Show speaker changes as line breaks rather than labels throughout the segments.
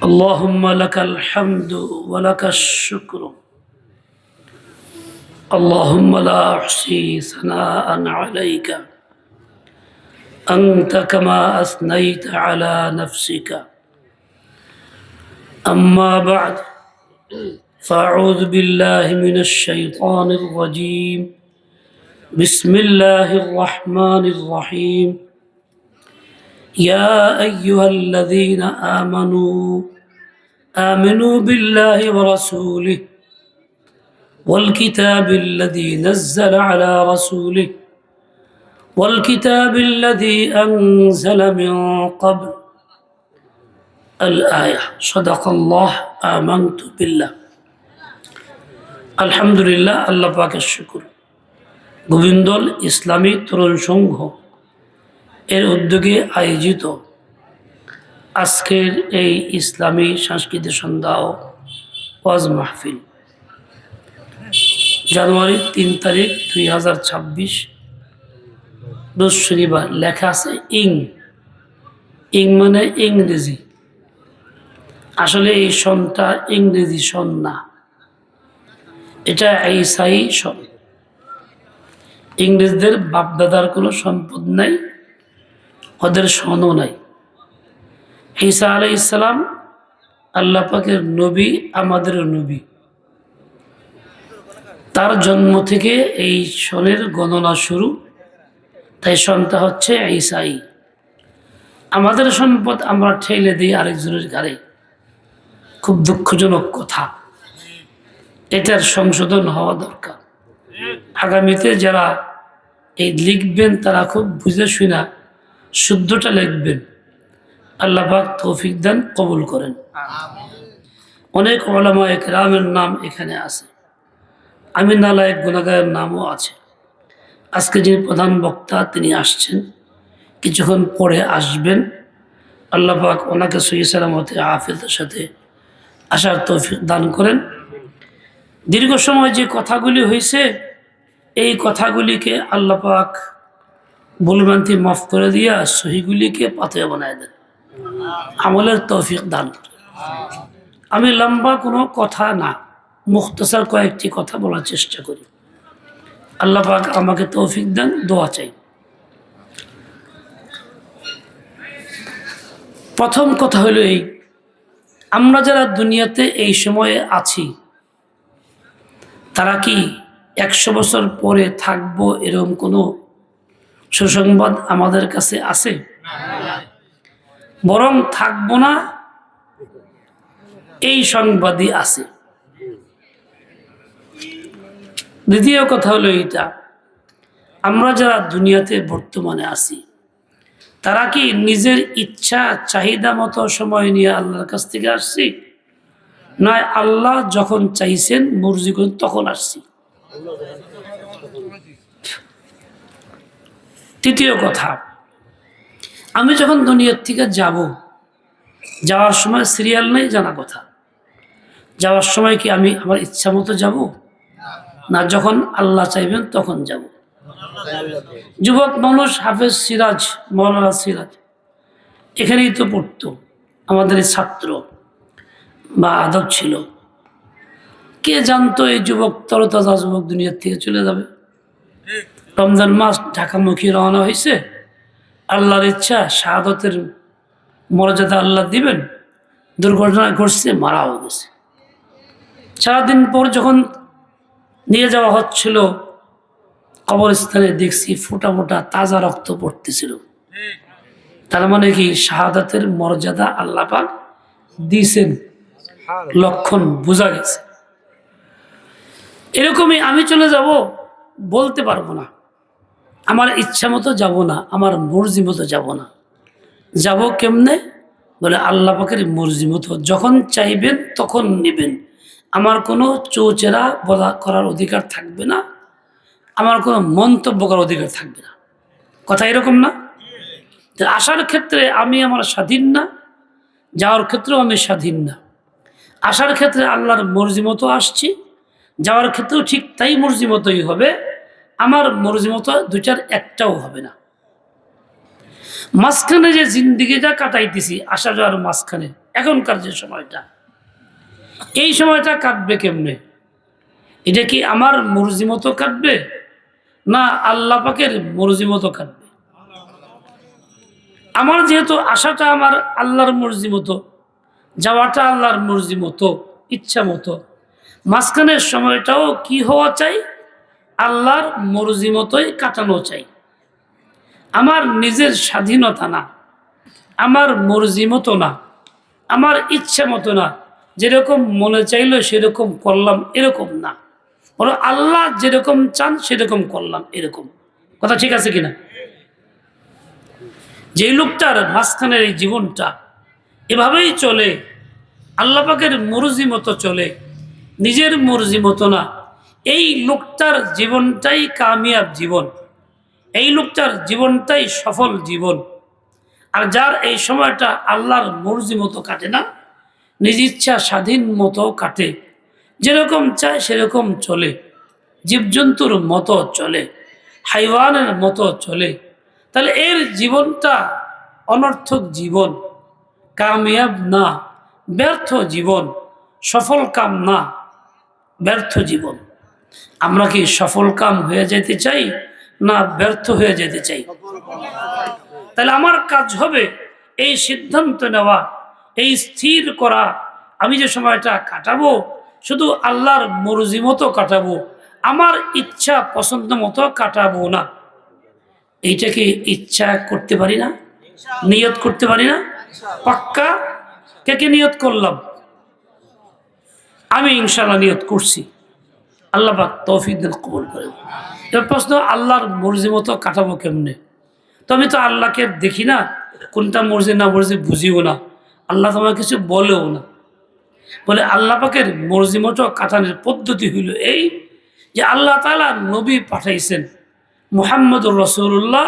اللهم لك الحمد ولك الشكر. اللهم لا أحصي ثناء عليك أنت كما أثنيت على نفسك. أما بعد فأعوذ بالله من الشيطان الرجيم. بسم الله الرحمن الرحيم. يا أيها الذين آمنوا بالله ورسوله والكتاب الذي نزل على رسوله والكتاب الذي أنزل من قبل الآية. صدق الله. آمنت بالله. আলহামদুলিল্লাহ, আল্লাহ পাকের শুকর। গোবিন্দল ইসলামী তরুণ সংঘ এর উদ্যোগে আয়োজিত আজকের এই ইসলামী সাংস্কৃতিক সন্ধ্যা ও ওয়াজ মাহফিল জানুয়ারি 3 তারিখ 2026 রোজ শনিবার। লেখা আছে ইং মানে ইংরেজি। আসলে এই সনটা ইংরেজি সন না, এটা ঈসাই সন। ইংরেজদের বাপদাদার কোনো সম্পদ নাই, ওদের সনও নাই। ঈসা আলাইহিস সালাম আল্লাহ পাকের নবী, আমাদেরও নবী। তার জন্ম থেকে এই সনের গণনা শুরু, তাই সনটা হচ্ছে ঈসাই। আমাদের সম্পদ আমরা ঠেলে দিই আরেকজনের ঘাড়ে, খুব দুঃখজনক কথা। এটার সংশোধন হওয়া দরকার। আগামীতে যারা এই লিখবেন তারা খুব বুঝে শুনা শুদ্ধটা লিখবেন। আল্লাহ পাক তৌফিক দান, কবুল করেন। অনেক উলামায়ে কেরামের নাম এখানে আছে, আমি নালায়েক গুনাহগারের নামও আছে। আজকে যিনি প্রধান বক্তা তিনি আসছেন, কিছুক্ষণ পরে আসবেন। আল্লাহ পাক ওনাকে সহি সালামতে আফিয়তের সাথে আসার তৌফিক দান করেন। দীর্ঘ সময় যে কথাগুলি হয়েছে, এই কথাগুলিকে আল্লাহ পাক ভুলভ্রান্তি মাফ করে দিয়া সহিগুলিকে পাথেয় বানায় দেন, আমলের তৌফিক দান করেন। আমি লম্বা কোনো কথা না, মুখতাসার কয়েকটি কথা বলার চেষ্টা করি। আল্লাহ পাক আমাকে তৌফিক দেন, দোয়া চাই। প্রথম কথা হলো এই, আমরা যারা দুনিয়াতে এই সময়ে আছি তারা কি 100 বছর পরে থাকবো এরকম কোনো সুসংবাদ আমাদের কাছে আছে? বরং থাকবো না এই সংবাদই আছে। দ্বিতীয় কথা হলো এইটা, আমরা যারা দুনিয়াতে বর্তমানে আছি তারা কি নিজের ইচ্ছা চাহিদা মতো সময় নিয়ে আল্লাহর কাছ থেকে আসছি, না আল্লাহ যখন চাইছেন মর্জি করেন তখন আসছি? তৃতীয় কথা, আমি যখন দুনিয়ার থেকে যাব, যাওয়ার সময় সিরিয়াল নেই জানা কথা। যাওয়ার সময় কি আমি আমার ইচ্ছা মতো যাব, না যখন আল্লাহ চাইবেন তখন যাব? যুবক মানুষ হাফেজ সিরাজ, মৌলানা সিরাজ এখানেই তো পড়তো, আমাদের ছাত্র বা আদব ছিল। কে জানতো এই যুবক, তরতাজা যুবক দুনিয়ার থেকে চলে যাবে? রমজান মাস ঢাকামুখী রওনা হয়েছে, আল্লাহর ইচ্ছা শাহাদতের মর্যাদা আল্লাহ দিবেন, দুর্ঘটনা ঘটছে, মারাও গেছে। সারাদিন পর যখন নিয়ে যাওয়া হচ্ছিল কবরস্থানে, দেখছি ফোটা ফোটা তাজা রক্ত পড়তেছিল। তার মানে কি শাহাদাতের মর্যাদা আল্লাহ পাক দিয়েছেন, লক্ষণ বোঝা গেছে। এরকমই আমি চলে যাব বলতে পারবো না, আমার ইচ্ছা মতো যাব না, আমার মর্জি মতো যাব না। যাব কেমনে? বলে আল্লাহ পাকের মর্জি মতো, যখন চাইবেন তখন নেবেন। আমার কোনো চৌচেরা বলা করার অধিকার থাকবে না, আমার কোনো মন্তব্য করার অধিকার থাকবে না। কথা এরকম না? আসার ক্ষেত্রে আমি আমার স্বাধীন না, যাওয়ার ক্ষেত্রেও আমি স্বাধীন না। আসার ক্ষেত্রে আল্লাহর মর্জি মতো আসছি, যাওয়ার ক্ষেত্রেও ঠিক তাই মর্জি মতোই হবে। আমার মর্জি মতো দুইটার একটাও হবে না। মাঝখানে যে জিন্দিগিটা কাটাইতেছি আসা যাওয়ার মাঝখানে এখনকার যে সময়টা, এই সময়টা কাটবে কেমনে? এটা কি আমার মর্জি মতো কাটবে না আল্লাহ পাকের মর্জি মতো কাটবে? আমার যেহেতু আশাটা আমার আল্লাহর মর্জি মতো, যাওয়াটা আল্লাহর মর্জি মতো, ইচ্ছা মতো, মাঝখানের সময়টাও কি হওয়া চাই? আল্লাহর মর্জি মতোই কাটানো চাই। আমার নিজের স্বাধীনতা না, আমার মর্জি মতো না, আমার ইচ্ছা মতো না, যেরকম মনে চাইলো সেরকম করলাম এরকম না, বরং আল্লাহ যেরকম চান সেরকম করলাম এরকম। কথা ঠিক আছে কিনা? যে লোকটার মাঝখানের এই জীবনটা এভাবেই চলে, আল্লাহ পাকের মর্জি মতো চলে, নিজের মর্জি মতো না, এই লোকটার জীবনটাই কামিয়াব জীবন, এই লোকটার জীবনটাই সফল জীবন। আর যার এই সময়টা আল্লাহর মর্জি মতো কাটে না, নিজ ইচ্ছা স্বাধীন মতো কাটে, যেরকম চায় সেরকম চলে, জীবজন্তুর মতো চলে, হাইওয়ানের মতো চলে, তাহলে এর জীবনটা অনর্থক জীবন, কামিয়াব না, ব্যর্থ জীবন, সফল কাম না, ব্যর্থ জীবন। আমরা কি সফল কাম হয়ে যেতে চাই না ব্যর্থ হয়ে যেতে চাই? তাহলে আমার কাজ হবে এই সিদ্ধান্ত নেওয়া, এই স্থির করা, আমি যে সময়টা কাটাবো শুধু আল্লাহর মর্জি মতো কাটাবো, আমার ইচ্ছা পছন্দ মতো কাটাবো না। এইটাকে ইচ্ছা করতে পারি না, নিয়ত করতে পারি না? পাক্কা কে কে নিয়ত করলাম? আমি ইনশাআল্লাহ নিয়ত করছি, আল্লাহ পাক তৌফিক দেন, কবুল করেন। এবার প্রশ্ন, আল্লাহর মর্জি মতো কাটাবো কেমনে? তো আমি তো আল্লাহকে দেখি না, কোনটা মর্জি না মর্জি বুঝিও না, আল্লাহ তোমার কিছু বলেও না। বলে আল্লাহ পাকের মর্জি মতো কাটানোর পদ্ধতি হইল এই যে আল্লাহ তাআলা নবী পাঠাইছেন মুহাম্মদুর রাসূলুল্লাহ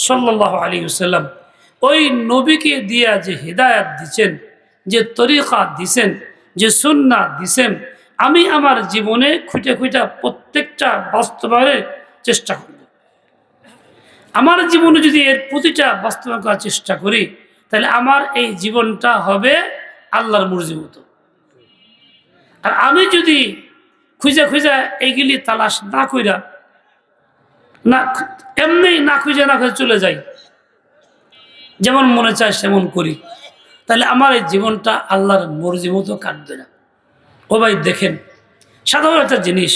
সাল্লাল্লাহু আলাইহি ওয়াসাল্লাম, ওই নবীকে দিয়া যে হিদায়াত দিচ্ছেন, যে তরিকা দিছেন, যে সুন্নাহ দিছেন, আমি আমার জীবনে খুঁটে খুঁটে প্রত্যেকটা বাস্তবায়নের চেষ্টা করব। আমার জীবনে যদি এর প্রতিটা বাস্তবায়ন করার চেষ্টা করি, তাহলে আমার এই জীবনটা হবে আল্লাহর মর্জি মতো। আর আমি যদি খুঁজে খুঁজে এইগুলি তালাশ না কইরা, না এমনি না খুঁজে না খুঁজে চলে যাই, যেমন মনে চায় সেমন করি, তাহলে আমার এই জীবনটা আল্লাহর মর্জি মতো কাটবে না। ও ভাই দেখেন, সাধারণ একটা জিনিস,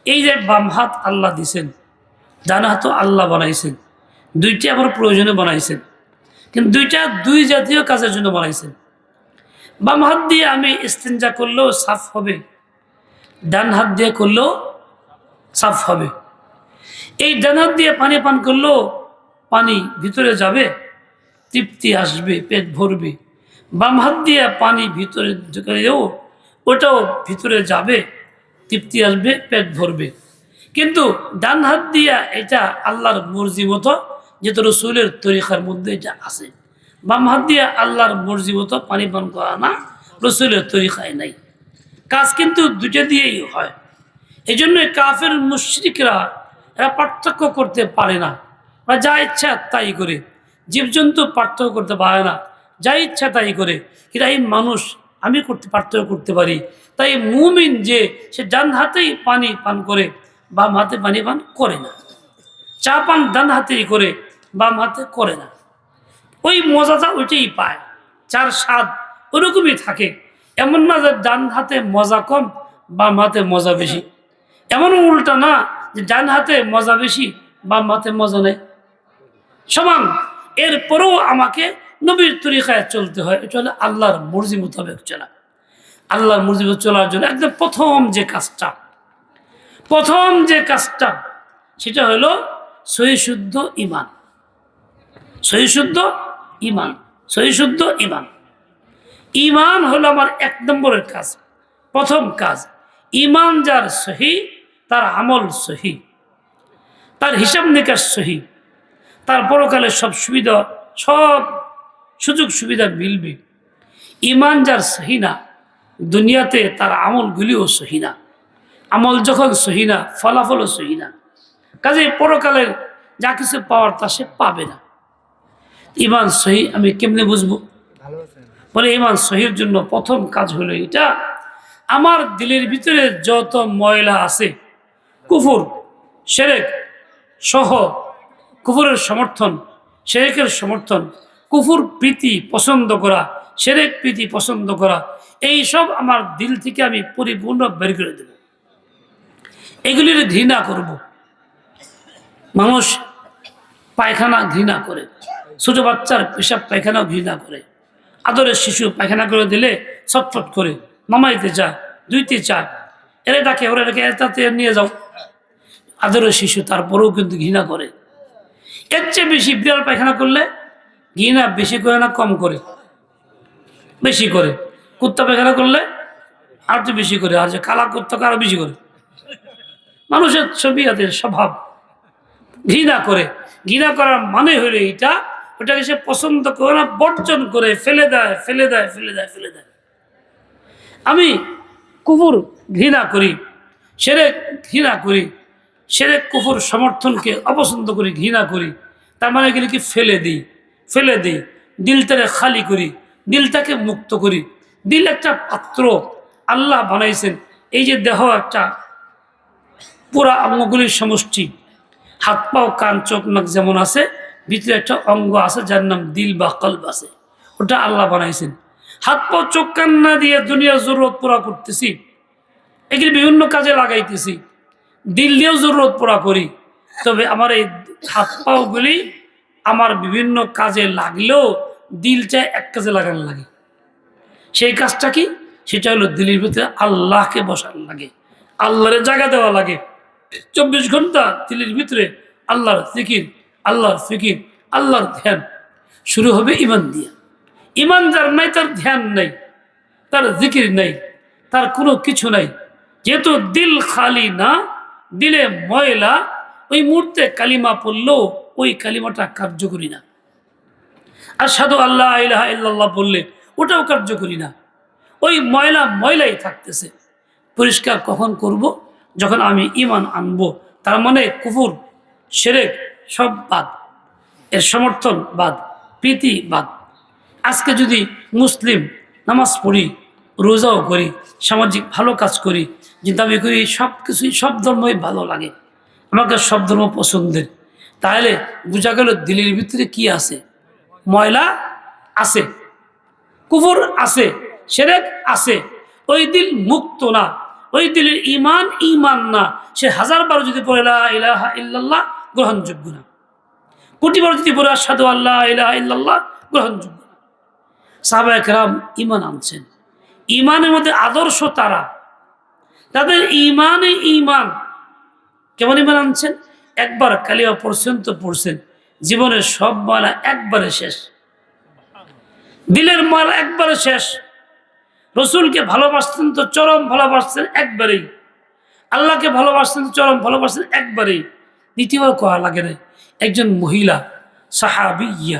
এই যে বাম হাত আল্লাহ দিছেন, ডান হাতও আল্লাহ বানাইছেন, দুইটা আবার প্রয়োজনে বানাইছেন, কিন্তু দুইটা দুই জাতীয় কাজের জন্য বানাইছেন। বাম হাত দিয়ে আমি ইস্তেঞ্জা করলেও সাফ হবে, ডান হাত দিয়ে করলেও সাফ হবে। এই ডান হাত দিয়ে পানি পান করলেও পানি ভিতরে যাবে, তৃপ্তি আসবে, পেট ভরবে। বাম হাত দিয়ে পানি ভিতরে ঢুকেও ওটাও ভিতরে যাবে, তৃপ্তি আসবে, পেট ভরবে। কিন্তু ডান হাত দিয়া এটা আল্লাহর মর্জি মতো, যেহেতু রসুলের তরিকার মধ্যে এটা আছে। বাম হাত দিয়ে আল্লাহর মর্জি মতো পানি পান করা না, রসুলের তরিকায় নাই। কাজ কিন্তু দুইটা দিয়েই হয়। এই জন্য কাফের মুশরিকরা এরা পার্থক্য করতে পারে না, বা যা ইচ্ছা তাই করে। জীবজন্তু পার্থক্য করতে পারে না, যা ইচ্ছা তাই করে। কিন্তু এই মানুষ আমি পার্থক্য করতে পারি। তাই মুমিন যে সে ডান হাতেই পানি পান করে, বাম হাতে পানি পান করে না। চা পান ডান হাতেই করে, বাম হাতে করে না। ওই মজাটা ওইটাই পায়, চার স্বাদ ওরকমই থাকে। এমন না যে ডান হাতে মজা কম, বাম হাতে মজা বেশি। এমন উল্টা না যে ডান হাতে মজা বেশি, বাম হাতে মজা নেই, সমান। এরপরেও আমাকে নবীর তরিকায় চলতে হয়। এটা হলো আল্লাহর মর্জি মোতাবেক চলা। আল্লাহর মর্জি মোতাবেক চলার জন্য একদম প্রথম যে কাজটা সেটা হলো সহিশুদ্ধ ঈমান। সহিশুদ্ধ ঈমান, সহিশুদ্ধ ঈমান। ঈমান হলো আমার এক নম্বরের কাজ, প্রথম কাজ। ঈমান যার সহি, তার আমল সহি, তার হিসাব নিকাশ সহি, তার পরকালে সব সুবিধা, সব সুযোগ সুবিধা মিলবে। ঈমান যার সহি না, দুনিয়াতে তার আমলগুলিও সহি না। আমল যখন সহি না, ফলাফলও সহি না। কাজে পরকালের যা কিছু পাওয়ার তা সে পাবে না। ঈমান সহি আমি কেমনে বুঝবো? বলে ঈমান সহির জন্য প্রথম কাজ হলো এটা, আমার দিলের ভিতরে যত ময়লা আছে, কুফর শিরক সহ, কুফরের সমর্থন, শিরকের সমর্থন, কুফর প্রীতি পছন্দ করা, শিরক প্রীতি পছন্দ করা, এই সব আমার দিল থেকে আমি পরিপূর্ণ বের করে দেব। এগুলির ঘৃণা করব। মানুষ পায়খানা ঘৃণা করে, ছোট বাচ্চার পেশাব পায়খানাও ঘৃণা করে। আদরের শিশু পায়খানা করে দিলে ছটফট করে, নামাইতে চায়, ধুইতে চায়, এরা ডাকে, ওরা ডাকে, তাতে নিয়ে যাও। আদরের শিশু তারপরেও কিন্তু ঘৃণা করে। এর চেয়ে বেশি বিড়াল পায়খানা করলে ঘৃণা বেশি করে না কম করে? বেশি করে। কুত্তা পায়খানা করলে আর একটু বেশি করে, আর যে কালা কুত্তাকে আরো বেশি করে। মানুষের ছবিয়াতের স্বভাব ঘৃণা করে। ঘৃণা করার মানে হলো এইটা, ওটাকে সে পছন্দ করে না, বর্জন করে ফেলে দেয়, ফেলে দেয়, ফেলে দেয়, ফেলে দেয়। আমি কুফর ঘৃণা করি, শিরক ঘৃণা করি, শিরক কুফর সমর্থনকে অপছন্দ করি, ঘৃণা করি। তার মানে এগুলি কি ফেলে দিই, ফেলে দিই, দিলটাকে খালি করি, দিলটাকে মুক্ত করি। দিল একটা পাত্র আল্লাহ বানাইছেন। এই যে দেহ একটা পুরা অঙ্গগুলির সমষ্টি, হাত পাও কান চোখ নাক যেমন আছে, ভিতরে একটা অঙ্গ আছে যার নাম দিল বা কলব আছে, ওটা আল্লাহ বানাইছেন। হাত পাও চোখ কান না দিয়ে দুনিয়ার জরুরত পুরা করতেছি, এগুলি বিভিন্ন কাজে লাগাইতেছি, দিল দিয়েও জরুরত পুরা করি। তবে আমার এই হাত পাওগুলি আমার বিভিন্ন কাজে লাগলেও দিল চায় এক কাজে লাগানো লাগে। সেই কাজটা কি? সেটা হলো দিলের ভিতরে আল্লাহকে বসানো লাগে, আল্লাহরে জায়গা দেওয়া লাগে। 24 ঘন্টা দিলের ভিতরে আল্লাহর জিকির, আল্লাহর ফিকির, আল্লাহর ধ্যান। শুরু হবে ইমান দিয়ে। ইমান যার নাই, তার ধ্যান নাই, তার জিকির নাই, তার কোনো কিছু নাই। যেহেতু দিল খালি না, দিলে ময়লা, ওই মুহূর্তে কালিমা পড়লেও ওই কালিমাটা কার্যকরী না। আশহাদু আল্লা ইলাহা ইল্লাল্লাহ বললে ওটাও কার্যকরী না, ওই ময়লা ময়লাই থাকতেছে। পরিষ্কার কখন করব? যখন আমি ইমান আনবো। তার মানে কুফর শিরক সব বাদ, এর সমর্থন বাদ, প্রীতি বাদ। আজকে যদি মুসলিম নামাজ পড়ি, রোজাও করি, সামাজিক ভালো কাজ করি, যে দাবি করি সব কিছুই, সব ধর্মই ভালো লাগে, আমাকে সব ধর্ম পছন্দের, তাহলে বোঝা গেল দিলের ভিতরে কি আছে? ময়লা আছে, কুফর আছে, শিরক আছে। ওই দিল মুক্ত না, ওই দিলের ইমান ইমান না। সে 1000 বার যদি পড়ে লা ইলাহা ইল্লাল্লাহ, গ্রহণযোগ্য না। কোটি বার যদি পড়ে আশহাদু আল্লা ইলাহা ইল্লাল্লাহ, গ্রহণযোগ্য না। সাহাবায়ে কেরাম ইমান আনছেন, ইমানের মধ্যে আদর্শ তারা, তাদের ইমানে ইমান। কেমন ইমান আনছেন? একবার কালিমা পড়ছেন তো পড়ছেন, জীবনের সব ময়লা একবারে শেষ, দিলের ময়লা একবারে শেষ। রসুলকে ভালোবাসতেন তো চরম ভালোবাসতেন একবারেই, আল্লাহকে ভালোবাসতেন তো চরম ভালোবাসতেন একবারেই, দ্বিতীয়বার করা লাগে না। একজন মহিলা সাহাবিয়া,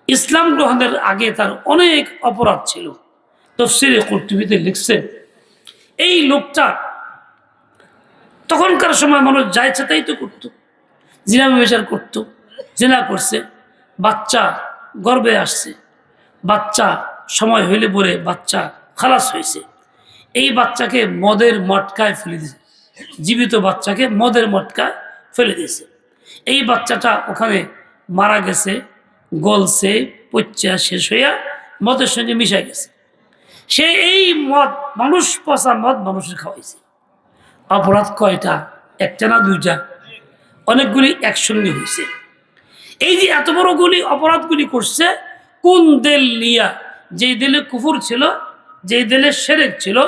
ইসলাম গ্রহণের আগে তার অনেক অপরাধ ছিল। তাফসীরে কুরতুবীতে লিখছে, এই লোকটা তখনকার সময় মানুষ যা ইচ্ছা তাই তো করতো, জিনা ব্যভিচার করতো, জিনা করছে, বাচ্চা গর্ভে আসছে, বাচ্চা সময় হইলে পরে বাচ্চা খালাস হয়েছে, এই বাচ্চাকে মদের মটকায় ফেলে দিয়েছে, জীবিত বাচ্চাকে মদের মটকায় ফেলে দিয়েছে। এই বাচ্চাটা ওখানে মারা গেছে, গলছে, পচ্চা শেষ হইয়া মদের সঙ্গে মিশে গেছে। সে এই মদ, মানুষ পচা মদ মানুষের খাওয়াইছে। অপরাধ কয়টা? একটা না দুইটা, অনেকগুলি একসঙ্গে হয়েছে। এই যে এত বড়গুলি অপরাধগুলি করছে, কোন দিল নিয়া? যেই দিলে কুফর ছিল, যেই দিলে শিরক ছিল,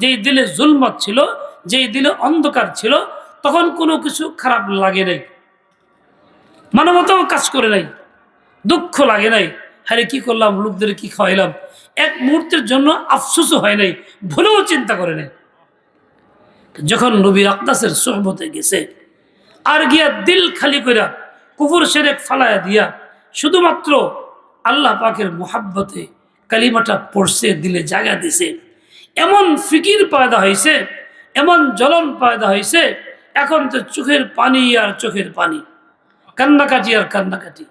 যেই দিলে জুলমত ছিল, যেই দিলে অন্ধকার ছিল, তখন কোনো কিছু খারাপ লাগে নাই, মানবতাও কাজ করে নাই, দুঃখ লাগে নাই, হারে কি করলাম, লোকদের কি খাওয়াইলাম, এক মুহূর্তের জন্য আফসোসও হয় নাই, ভুলেও চিন্তা করে নাই। যখন নবী আকদাসের সোহবতে গেছে, আর গিয়া দিল খালি কইরা কুফর শিরক ফালায়া দিয়া শুধুমাত্র আল্লাহ পাকের মুহাব্বতে কালিমাটা পড়ছে, দিলে জায়গা দিছে, এমন ফিকির পয়দা হয়েছে, এমন জ্বলন পয়দা হয়েছে, এখন তো চোখের পানি আর চোখের পানি, কান্নাকাটি আর কান্নাকাটি।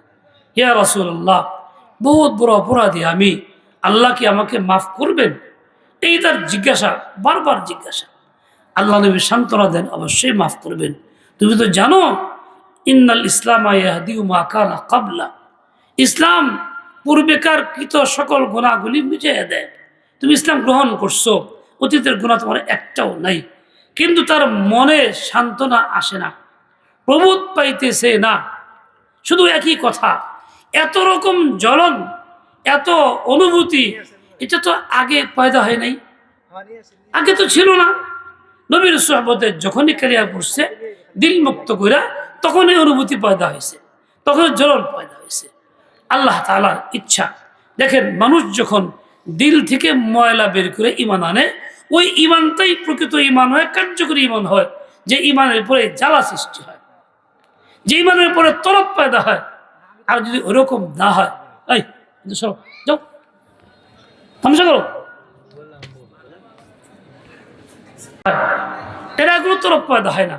ইয়া রাসূলুল্লাহ, বহুত বড় অপরাধী আমি, আল্লাহ কি আমাকে মাফ করবেন? এই তার জিজ্ঞাসা, বারবার জিজ্ঞাসা। আল্লাহ নবী সান্ত্বনা দেন, অবশ্যই মাফ করবেন। তুমি তো জানো ইন্নাল ইসলাম ইয়াহদিউ মা কানা ক্বাবলা, ইসলাম পূর্বেকার কৃত সকল গুনাহগুলি মিটিয়ে দেয়। তুমি ইসলাম গ্রহণ করছো, অতীতের গুনাহ তোমার একটাও নাই, কিন্তু তার মনে সান্ত্বনা আসে না, প্রবোধ পাইতেছে না। শুধু একই কথা, এত রকম জ্বলন, এত অনুভূতি, এটা তো আগে পয়দা হয় নাই, আগে তো ছিল না। নবীর সোহবতে যখনই কালিয়া পড়ছে দিল মুক্ত কইরা, তখনই অনুভূতি পয়দা হয়েছে, তখন জ্বলন পয়দা হয়েছে। আল্লাহ তাআলার ইচ্ছা। দেখেন, মানুষ যখন দিল থেকে ময়লা বের করে ইমান আনে, ওই ইমানটাই প্রকৃত ইমান হয়, কার্যকরী ইমান হয়, যে ইমানের পরে জ্বালা সৃষ্টি হয়, যে ইমানের পরে তরফ পয়দা হয়। আর যদি ওরকম না হয়, এই সরো, যাও, তামাশা করো, এরা কোনো তরফ পয়দা হয় না।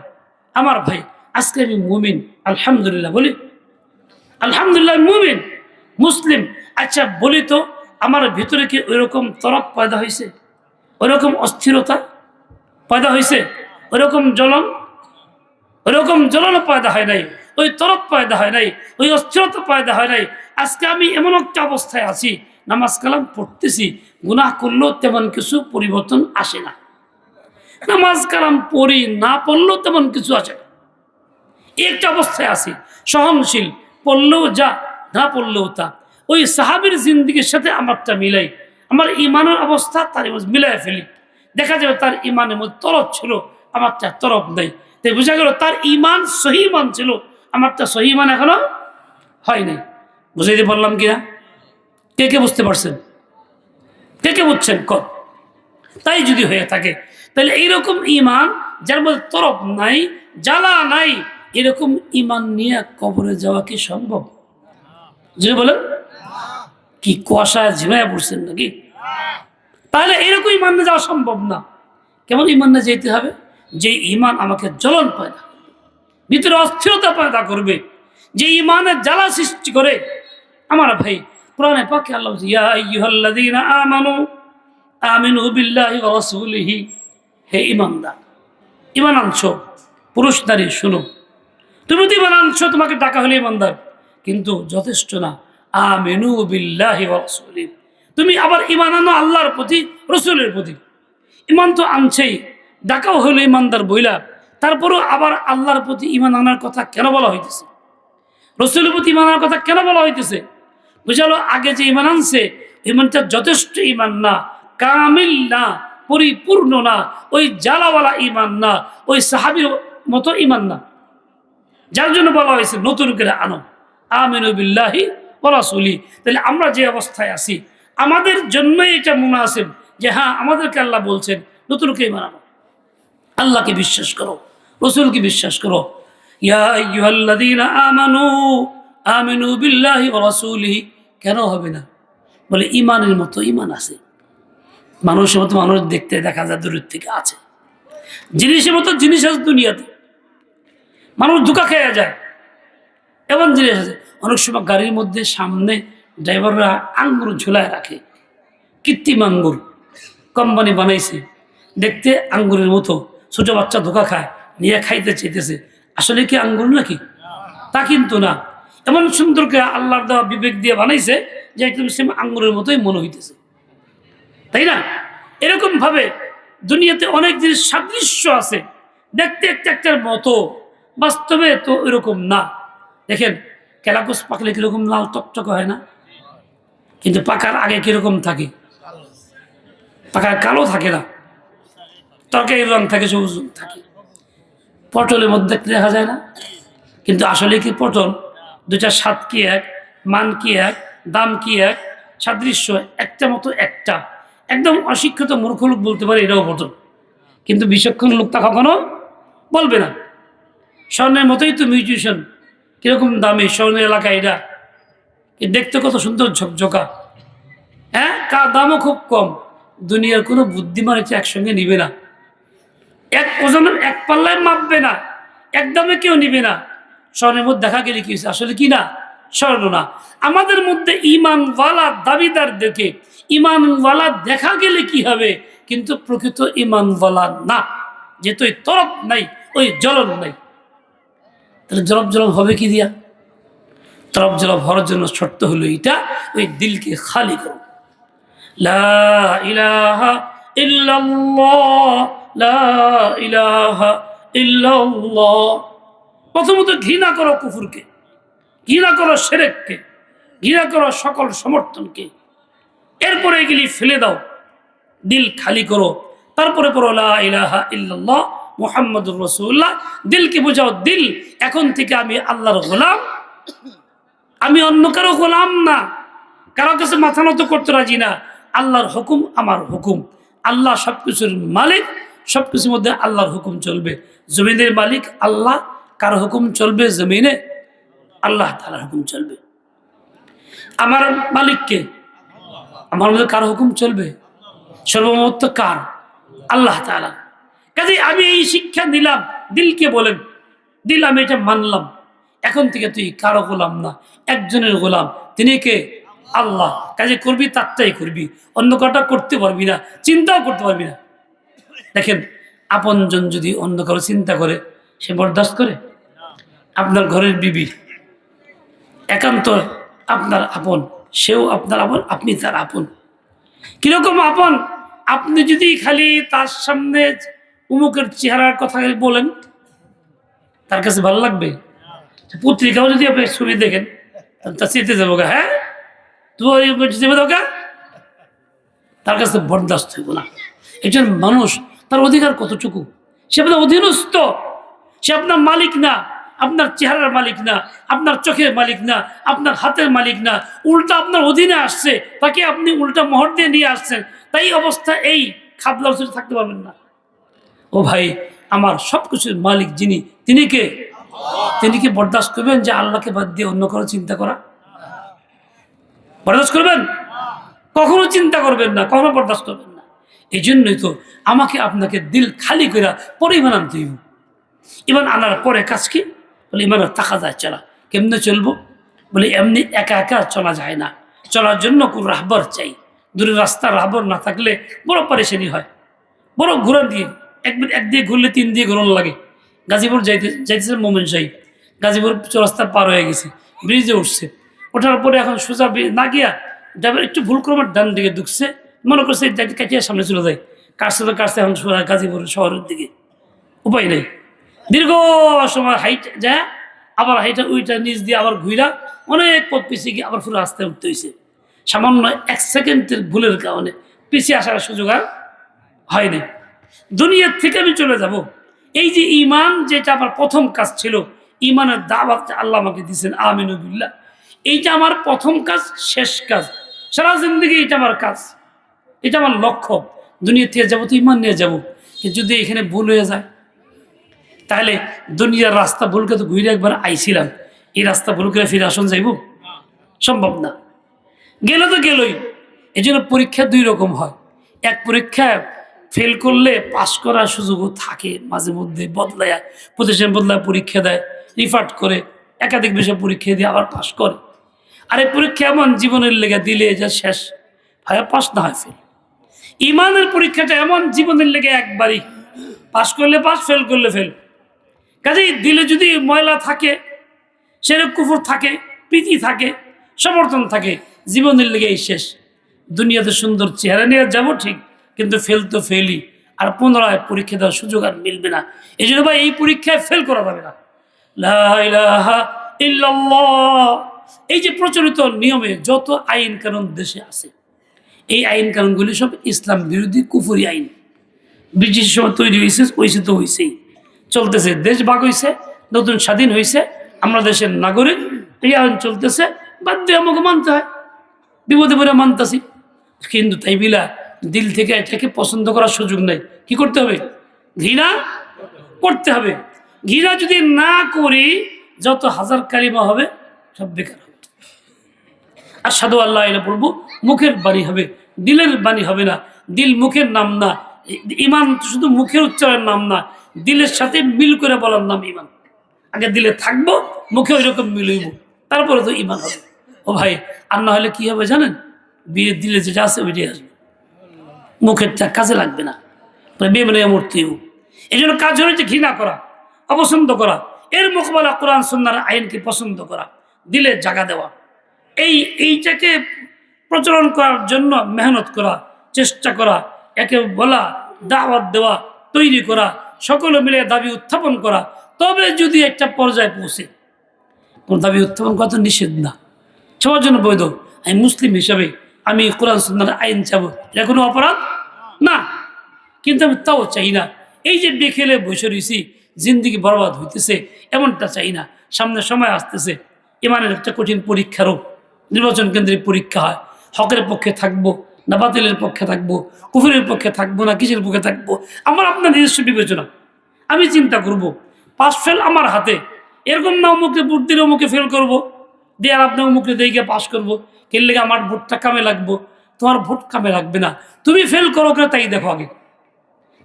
আমার ভাই, আজকে আমি মুমিন, আলহামদুলিল্লাহ বলি, আলহামদুলিল্লাহ মুমিন, মুসলিম। আচ্ছা বলি তো, আমার ভিতরে কি ওইরকম তরফ পয়দা হয়েছে? ওইরকম অস্থিরতা পয়দা হয়েছে? ওইরকম জ্বলন? ওইরকম জ্বলন পয়দা হয় নাই, ওই তরফ পয়দা হয় নাই, ওই অস্থিরতা পয়দা হয় নাই। আজকে আমি এমন একটা অবস্থায় আছি, নামাজ কালাম পড়তেছি, গুনাহ করলেও তেমন কিছু পরিবর্তন আসে না, নামাজ কালাম পড়ি না পড়লেও তেমন কিছু আসে না, এই একটা অবস্থায় আছি, সহনশীল, পড়লেও যা, না পড়লেও তা। ওই সাহাবীর জিন্দেগির সাথে আমারটা মিলাই, আমার ইমানের অবস্থা তার মিলাই ফেলি, দেখা যাবে তার ইমানের মধ্যে তরফ ছিল, আমারটা তরফ নেই। তাই বোঝা গেল তার ইমান সহি ইমান ছিল, আমারটা সহি ইমান এখনো হয় নাই। বুঝাইতে পারলাম কিনা? কে কে বুঝতে পারছেন? কে কে বুঝছেন? কত? তাই যদি হয়ে থাকে, তাহলে এইরকম ইমান যার মধ্যে তরফ নাই, জ্বালা নাই, এরকম ইমান নিয়ে কবরে যাওয়া কি সম্ভব? যদি বলেন, কি কুয়াশায় ঝিমাইয়া পড়ছেন নাকি? তাহলে এরকম ইমান নিয়ে যাওয়া সম্ভব না। কেমন ইমান নিয়ে যেতে হবে? যে ইমান আমাকে জ্বলন পয়দা, ভিতরে অস্থিরতা পয়দা করবে, যে ইমানের জ্বালা সৃষ্টি করে। আমার ভাই, কোরআনে পাকে আল্লাহ বলছে, ইয়া আইয়ুহাল্লাযীনা আমানু আমিনু বিল্লাহি ওয়া রাসূলিহি, হে ঈমানদার, ঈমান আনছো, পুরুষ নারী শুনো, তুমি তো ঈমান আনছো, তোমাকে ডাকা হলো ঈমানদার, কিন্তু যথেষ্ট না। আমিনু বিল্লাহি ওয়া রাসূলিহি, তুমি আবার ঈমান আনো আল্লাহর প্রতি, রাসূলের প্রতি। ঈমান তো আনছেই, ডাকাও হলো ঈমানদার বইলা, তারপরেও আবার আল্লাহর প্রতি ঈমান আনার কথা কেন বলা হইতেছে? রাসূলের প্রতি ঈমান আনার কথা কেন বলা হইতেছে? বুঝালো, আগে যে ঈমান আনছে, ঈমানটা যথেষ্ট ঈমান না, কামিল না, পরিপূর্ণ না, ওই জালাওয়ালা ঈমান না, ওই সাহাবীর মতো ঈমান না, যার জন্য বলা হয়েছে নতুন করে আনো, আমিনু বিল্লাহি ওয়া রাসূলিহি। তাহলে আমরা যে অবস্থায় আছি, আমাদের জন্যই এটা মুনাসিব যে হ্যাঁ, আমাদেরকে আল্লাহ বলছেন নতুন করে ঈমান আনো, আল্লাহকে বিশ্বাস করো, রাসূলকে বিশ্বাস করো। ইয়া আইয়ুহাল্লাযীনা আমানু আমিনু বিল্লাহি ওয়া রাসূলিহি। কেন হবে না? বলে ঈমানের মতো ঈমান আছে, মানুষের মতো মানুষ দেখতে দেখা যায় দূরের থেকে আছে, জিনিসের মতো জিনিস আছে দুনিয়াতে, মানুষ ধোঁকা খেয়ে যায়, এমন জিনিস আছে। অনেক সময় গাড়ির মধ্যে সামনে ড্রাইভাররা আঙ্গুর ঝুলায় রাখে, কৃত্রিম আঙ্গুর, কোম্পানি বানাইছে, দেখতে আঙ্গুরের মতো, ছোট বাচ্চা ধোঁকা খায়, নিয়ে খাইতে চাইতেছে, আসলে কি আঙ্গুর নাকি? তা কিন্তু না, এমন সুন্দর করে আল্লাহর দেওয়া বিবেক দিয়ে বানাইছে যে একদম সেম আঙ্গুরের মতোই মনে হইতেছে, তাই না? এরকম ভাবে দুনিয়াতে অনেক জিনিস সাদৃশ্য আছে, দেখতে একটা একটার মতো, বাস্তবে তো এরকম না। দেখেন, কেলাকুচ পাকলে কিরকম লাল টকটক হয় না? কিন্তু পাকার আগে কিরকম থাকে? পাকার কালো থাকে না, তরকারির রং থাকে, সবুজ থাকে। পটলের মধ্যে দেখা যায় না, কিন্তু আসলে কি পটল? দুইটা স্বাদ কি এক, মান কি এক, দাম কি এক, সাদৃশ্য একটা মতো একটা। একদম অশিক্ষিত মূর্খ লোক বলতে পারে এটাও পটল, কিন্তু বিচক্ষণ লোক তা কখনো বলবে না। স্বর্ণের মতোই তো মিউজিশিয়ান, কিরকম দামি স্বর্ণের এলাকা, এটা দেখতে কত সুন্দর ঝকঝকা, হ্যাঁ, দামও খুব কম। দুনিয়ার কোনো বুদ্ধিমান এটা একসঙ্গে নিবে না, এক ওজনের এক পাল্লায় মাপবে না, একদমে কেউ নিবে না। স্বর্ণের মধ্যে দেখা গেলে কি হয়েছে? আসলে কি না, স্বর্ণ না। আমাদের মধ্যে ইমানওয়ালা দাবিদার দেখে ইমানওয়ালা দেখা গেলে কি হবে, কিন্তু প্রকৃত ইমানওয়ালা না, যেহেতু ওই তরফ নাই, ওই জ্বলন নাই। তাহলে জলব জলব হবে কি দিয়া? তরফ জলব হওয়ার জন্য শর্ত হলো এটা, ওই দিলকে খালি করো। লা ইলাহা ইল্লাল্লাহ, লা ইলাহা ইল্লাল্লাহ। প্রথমত ঘৃণা করো কুফরকে, ঘৃণা করো শিরককে, ঘৃণা করো সকল সমর্থনকে। এরপরে এগুলি ফেলে দাও, দিল খালি করো। তারপরে পড়ো লা ইলাহা ইল্লাল্লাহ মুহাম্মাদুর রাসূলুল্লাহ। দিলকে বোঝাও, দিল এখন থেকে আমি আল্লাহর গোলাম, আমি অন্য কারো গোলাম না, কারো কাছে মাথা নত করতে রাজি না। আল্লাহর হুকুম আমার হুকুম, আল্লাহ সবকিছুর মালিক, সবকিছুর মধ্যে আল্লাহর হুকুম চলবে। জমিনের মালিক আল্লাহ, কার হুকুম চলবে জমিনে? আল্লাহ তাআলার হুকুম চলবে। আমার মালিককে, আমার মধ্যে কার হুকুম চলবে? সর্বমত কার? আল্লাহ তাআলা। কাজে আমি এই শিক্ষা দিলাম দিলকে, বলেন দিল আমি এটা মানলাম, এখন থেকে তুই কারো গোলাম না, একজনের গোলাম, তিনি কে? আল্লাহ। কাজে করবি তারটাই করবি, অন্য কারোটা করতে পারবি না, চিন্তাও করতে পারবি না। দেখেন, আপনজন যদি অন্য কারো চিন্তা করে, সে বরদাস্ত করে? আপনার ঘরের বিবি একান্ত আপনার আপন, সেও আপনার আপন, আপনি তার আপন। কিরকম আপন? আপনি যদি খালি তার সামনে উমুকের চেহারার কথা বলেন, তার কাছে ভালো লাগবে? পত্রিকাও যদি আপনি ছবি দেখেন, তা চেতে যাবো গা, হ্যাঁ তুই, তার কাছে বরদাস্ত হইব না। একজন মানুষ, তার অধিকার কতটুকু? সে আপনার অধীনস্থ, সে আপনার মালিক না, আপনার চেহারার মালিক না, আপনার চোখের মালিক না, আপনার হাতের মালিক না, উল্টা আপনার অধীনে আসছে, তাকে আপনি উল্টা মোহর দিয়ে নিয়ে আসছেন। তাই অবস্থা এই খাবলা থাকতে পারবেন না। ও ভাই, আমার সবকিছুর মালিক যিনি, তিনি কে? তিনি কি বরদাস্ত করবেন যে আল্লাহকে বাদ দিয়ে অন্য কারো চিন্তা করা? বরদাস্ত করবেন? কখনো চিন্তা করবেন না, কখনো বরদাস্ত করবেন না। এই জন্যই তো আমাকে আপনাকে দিল খালি করে পরে ইমান আনতে হইব। ইমান আনার পরে কাজ কি? বলে ইমানের টাকা যায় চলা। কেমনে চলবো? বলে এমনি একা একা চলা যায় না, চলার জন্য কোন রাহবর চাই। দূরের রাস্তা রাহবর না থাকলে বড় পারেশানি হয়, বড় ঘোরা দিয়ে এক দিয়ে ঘুরলে 3 দিয়ে ঘোরানো লাগে। গাজীপুর যাইতেছে মোমেন শাহী, গাজীপুর চৌরাস্তা পার হয়ে গেছে, ব্রিজে উঠছে, ওঠার পরে এখন সোজা না গিয়া ড্রাইভার একটু ভুল করে ডান দিকে ঢুকছে, মনে করছে কাটিয়ে সামনে চলে যায়, কাটছে তো কাটছে, এখন সোজা গাজীপুর শহরের দিকে। উপায় নেই, দীর্ঘ সময় হাইট যায়, আবার হাইটা ওইটা নিচ দিয়ে আবার ঘুরা অনেক পথ পিছিয়ে গিয়ে আবার পুরো রাস্তায় উঠতে হয়েছে। সামান্য 1 সেকেন্ডের ভুলের কারণে পিছিয়ে আসার সুযোগ আর হয়নি। দুনিয়ার থেকে আমি চলে যাব। এই যে ইমান, যেটা আমার প্রথম কাজ ছিল, ইমানের দাওয়াত আল্লাহ আমাকে দিয়েছেন, আমিনু বিল্লাহ, এইটা আমার প্রথম কাজ, শেষ কাজ, সারা জিন্দেগি এটা আমার কাজ, এটা আমার লক্ষ্য। দুনিয়া থেকে যাবো তো ইমান নিয়ে যাবো, কিন্তু যদি এখানে ভুল হয়ে যায়, তাহলে দুনিয়ার রাস্তা ভুলকে তো ঘুরে একবার আইছিলাম, এই রাস্তা ভুল করে ফিরে আসন যাইব? সম্ভব না, গেলে তো গেলই। এই জন্য পরীক্ষা 2 রকম হয়। এক পরীক্ষায় ফেল করলে পাস করার সুযোগও থাকে, মাঝে মধ্যে বদলায়, প্রতিষ্ঠান বদলায় পরীক্ষা দেয়, রিফার্ট করে একাধিক বিষয় পরীক্ষা দিয়ে আবার পাস করে। আর এই পরীক্ষা এমন জীবনের লেগে দিলে যা শেষ, হয় পাস না হয় ফেল। ইমানের পরীক্ষাটা এমন জীবনের লেগে একবারই, পাস করলে পাস, ফেল করলে ফেল। কাজেই দিলে যদি ময়লা থাকে, সেরকম কুফর থাকে, প্রীতি থাকে, সমর্থন থাকে, জীবনের লেগে এই শেষ। দুনিয়াতে সুন্দর চেহারা নিয়ে যাবো ঠিক, কিন্তু ফেল তো ফেলই, আর পুনরায় পরীক্ষা দেওয়ার সুযোগ আর মিলবে না। এই জন্য ভাই, এই পরীক্ষায় ফেল করা যাবে না। লা ইলাহা ইল্লাল্লাহ, এই যে প্রচলিত নিয়মে যত আইন কানুন দেশে আছে, এই আইন কানুনগুলি সব ইসলাম বিরোধী কুফরি আইন। ব্রিটিশ সময় তৈরি হয়েছে, হয়েছে তো হয়েছেই, চলতেছে। দেশ ভাগ হয়েছে, নতুন স্বাধীন হয়েছে, আমরা দেশের নাগরিক, এই আইন চলতেছে, বাধ্য আমাকে মানতে হয়, বিপদে পড়ে মানতেছি। কিন্তু তাই বিলা দিল থেকে এটাকে পছন্দ করার সুযোগ নাই। কি করতে হবে? ঘৃণা করতে হবে। ঘৃণা যদি না করি, যত হাজার কালিমা হবে সব বেকার হবে। আশহাদু আল্লা ইলাহা বলবো, মুখের বাণী হবে, দিলের বাণী হবে না। দিল মুখের নাম না, ইমান শুধু মুখের উচ্চারণের নাম না, দিলের সাথে মিল করে বলার নাম ইমান। আগে দিলে থাকবো, মুখে ওই রকম মিল হইব, তারপরে তো ইমান হবে। ও ভাই, আর না হলে কি হবে জানেন? বিয়ে দিলে যেটা আছে ওইটাই আসবে, মুখেরটা কাজে লাগবে না, বিয়ে মানে মূর্তিও। এই জন্য কাজ হয়েছে ঘৃণা করা, অপছন্দ করা, এর মোকাবেলা কোরআন সুন্নাহর আইনকে পছন্দ করা, দিলে জায়গা দেওয়া, এইটাকে প্রচলন করার জন্য মেহনত করা, চেষ্টা করা, একে বলা, দাওয়াত দেওয়া, তৈরি করা, সকলে মিলে দাবি উত্থাপন করা। তবে যদি একটা পর্যায়ে পৌঁছে, কোন দাবি উত্থাপন করা তো নিষেধ না, সবার জন্য বৈধ। আমি মুসলিম হিসাবে আমি কোরআন সুন্নাহর আইন চাবো, এটা কোনো অপরাধ না, কিন্তু আমি তাও চাই না এই যে বেখেলে বসে রয়েছি, জিন্দিগি বরবাদ হইতেছে, এমনটা চাই না। সামনে সময় আসতেছে, ইমানের একটা কঠিন পরীক্ষারও, নির্বাচন কেন্দ্রিক পরীক্ষা হয়, হকের পক্ষে থাকবো না বাতিলের পক্ষে থাকবো, কুফরের পক্ষে থাকবো না কিসের পক্ষে থাকবো, আমার আপনার নিজস্ব বিবেচনা, আমি চিন্তা করব। পাস ফেল আমার হাতে, এরকম না অমুকে ভোট দিলে অমুকে ফেল করবো, দিয়ে আর আপনার অমুকে দিয়ে পাস করবো, খেললে আমার ভোটটা কামে লাগবো। তোমার ভোট কামে লাগবে না, তুমি ফেল করো করে তাই দেখো আগে।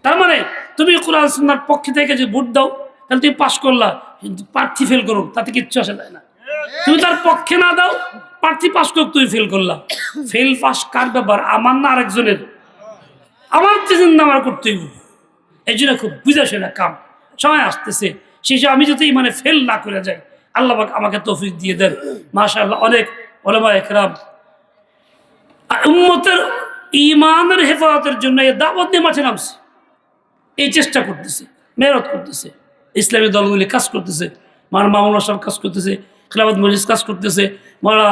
তার মানে তুমি কোরআন সুন্নাহর পক্ষে থেকে যে ভোট দাও, তাহলে তুমি পাস করলা, কিন্তু প্রার্থী ফেল করো তাতে কিচ্ছু আসে যায় না। তুমি তার পক্ষে না দাও, প্রার্থী পাস করো, তুমি ফেল করলা। ফেল পাস কার ব্যাপার, আমার না আরেকজনের? আমার চিন্তা আমার করতেই হবে। এই জন্য খুব বুঝা সেটা কাম, সময় আসতেছে সেই আমি যদি মানে ফেল না করে যাই, আল্লাহ আমাকে তৌফিক দিয়ে দেন। মাশাআল্লাহ, অনেক ওলামা একরাম উম্মতের ঈমানের হেফাজতের জন্য এই দাওয়াত দিয়ে মাঠে নামছে, এই চেষ্টা করতেছে, মেহনত করতেছে, ইসলামী দলগুলি কাজ করতেছে, মামুনা সাহেব কাজ করতেছে, খেলাফত মজলিস কাজ করতেছে, মারা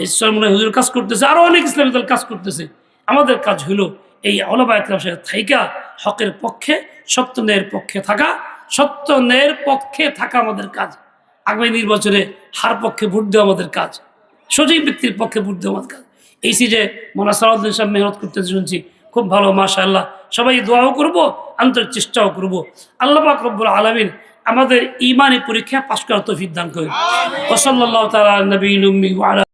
ইসলামুল হুজুর কাজ করতেছে, আরও অনেক ইসলামী দল কাজ করতেছে। আমাদের কাজ হলো এই ওলামা একরাম সাহেব থাইকা হকের পক্ষে, সত্য ন্যায়ের পক্ষে থাকা, সত্য ন্যায়ের পক্ষে থাকা আমাদের কাজ। আগামী নির্বাচনে হার পক্ষে ভোট দেওয়া আমাদের কাজ, সঠিক ব্যক্তির পক্ষে ভোট দেওয়া আমাদের কাজ। এই যে মোনা সালাউদ্দিন সাহেব মেহনত করতে শুনছি, খুব ভালো, মাশাআল্লাহ। সবাই দোয়াও করব, আন্তরিক চেষ্টাও করব। আল্লাহ পাক রব্বুল আলামিন আমাদের ঈমানি পরীক্ষা পাশ করার তৌফিক দান করেন। ওয়া সাল্লাল্লাহু তাআলা আলা নবিয়্যিনা মুহাম্মাদ।